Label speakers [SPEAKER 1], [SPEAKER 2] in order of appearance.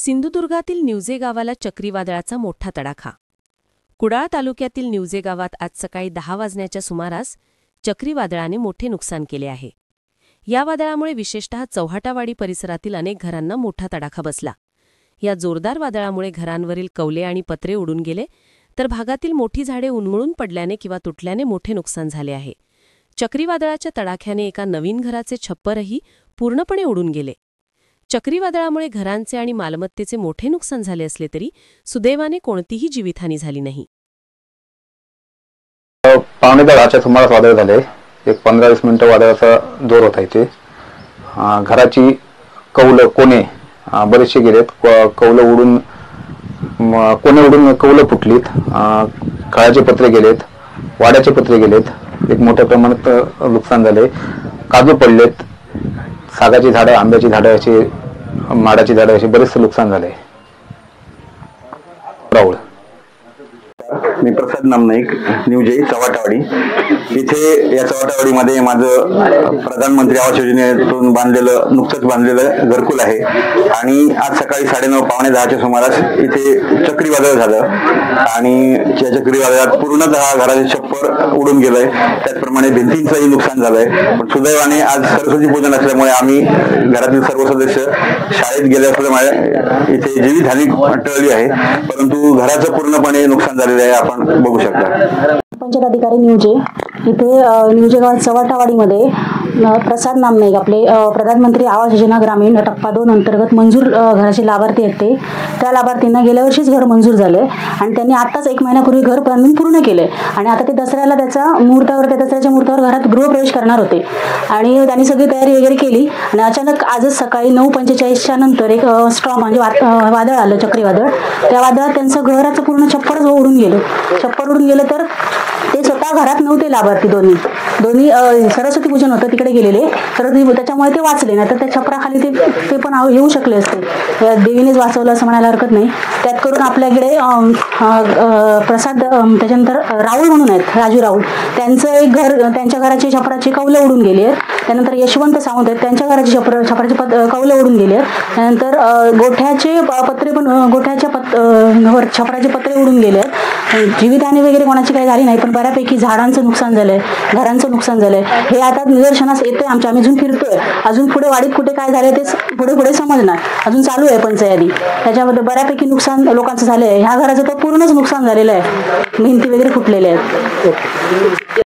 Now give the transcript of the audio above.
[SPEAKER 1] सिंधुदुर्गातील निवजे गावाला चक्रीवादळाचा मोठा तडाखा। कुडाळ तालुक्यातील निवजे गावात आज सकाळी 10 वाजण्याच्या सुमारास चक्रीवादळाने मोठे नुकसान केले आहे। या वादळामुळे विशेषतः चौहाटावाडी परिसरातील अनेक घरांना मोठा तडाखा बसला। या जोरदार वादळामुळे घरांवरील कौले आणि पत्रे उडून गेले, तर भागातील मोठी झाडे उन्मळून पडल्याने किंवा तुटल्याने मोठे नुकसान झाले आहे। चक्रीवादळाच्या तडाख्याने एका नवीन घराचे छप्परही पूर्णपणे उडून गेले। चक्रीवादळामुळे घरांचे आणि मालमत्तेचे मोठे नुकसान झाले असले तरी सुदैवाने कोणतीही जीवितहानी झाली नाही।
[SPEAKER 2] 9:15च्या सुमारास वादळ झाले। एक 15-20 मिनिटं वादळाचा जोर होता इथे। घराची कौल कोणे बरेचसे गेलेत। कौलं उडून कोणे उडून कौलं फुटलीत। कळाचे पत्रे गेलेत, वाड्याचे पत्रे गेलेत। एक मोठ्या प्रमाणात नुकसान झाले। काजू पडलेत, सागाची झाडं, आंब्याची झाडं, अशी माडाची झाडं, असे बरेचसे नुकसान झाले। राहुल
[SPEAKER 3] मी प्रसाद नामनाईक, निवजे चव्हाटावाडी। इथे या चव्हाटावाडीमध्ये माझं प्रधानमंत्री आवास योजनेतून नुकतंच बांधलेलं घरकुल आहे। आणि आज सकाळी 9:30 पावणे 10च्या सुमारास इथे चक्रीवादळ झालं आणि या चक्रीवादळात पूर्णतः घराचे छप्पर उडून गेलंय। त्याचप्रमाणे भिंतींचंही नुकसान झालंय। पण सुदैवाने आज सरस्वती पूजन असल्यामुळे आम्ही घरातील सर्व सदस्य शाळेत गेले असल्यामुळे इथे जीवितहानी टळली आहे, परंतु घराचं पूर्णपणे नुकसान झालेलं आहे, आपण बघू शकता।
[SPEAKER 4] पंचायत अधिकारी निवजे इथे निवजे गावात चव्हाटावाडीमध्ये प्रसाद नामनाईक आपले प्रधानमंत्री आवास योजना ग्रामीण टप्पा 2 अंतर्गत मंजूर घराचे लाभार्थी आहेत। त्या लाभार्थींना गेल्या वर्षीच घर मंजूर झाले आणि त्यांनी आताच 1 महिन्यापूर्वी घर बांधून पूर्ण केले आणि आता ते दसऱ्याला त्या दसऱ्याच्या मुहूर्तावर घरात गृहप्रवेश करणार होते आणि त्यांनी सगळी तयारी वगैरे केली आणि अचानक आजच सकाळी 9:45च्या नंतर एक स्ट्रॉंग म्हणजे वादळ आलं, चक्रीवादळ। त्या वादळात त्यांचं घराचं पूर्ण छप्पर उडून गेलं। छप्पर उडून गेलं तर ते स्वतः घरात नव्हते लाभार्थी, दोन्ही सरस्वती पूजन होतं तिकडे गेलेले, तर त्याच्यामुळे ते वाचले, नाही तर त्या छपराखाली ते पण येऊ शकले असते। देवीनेच वाचवलं असं म्हणायला हरकत नाही। त्यात करून आपल्याकडे प्रसाद, त्याच्यानंतर राहुल म्हणून आहेत, राजू राहुल, त्यांचं एक घर, त्यांच्या घराची छपराची कौलं उडून गेली आहेत। त्यानंतर यशवंत सावंत आहेत, त्यांच्या घराची छपराची कौलं उडून गेली आहेत। त्यानंतर गोठ्याचे पत्रे पण छपराचे पत्रे उडून गेले आहेत। जीवितहानी वगैरे कोणाची काही झाली नाही, पण बऱ्यापैकी झाडांचं नुकसान झालंय, घरांचं नुकसान झालंय। हे आता निदर्शनास येतंय आम्ही अजून फिरतोय, अजून पुढे वाडीत कुठे काय झालंय ते पुढे समजणार, अजून चालू आहे पंचायती। त्याच्यामध्ये बऱ्यापैकी नुकसान लोकांचं झालंय। ह्या घराचं तर पूर्णच नुकसान झालेलं आहे, भिंती वगैरे फुटलेल्या आहेत।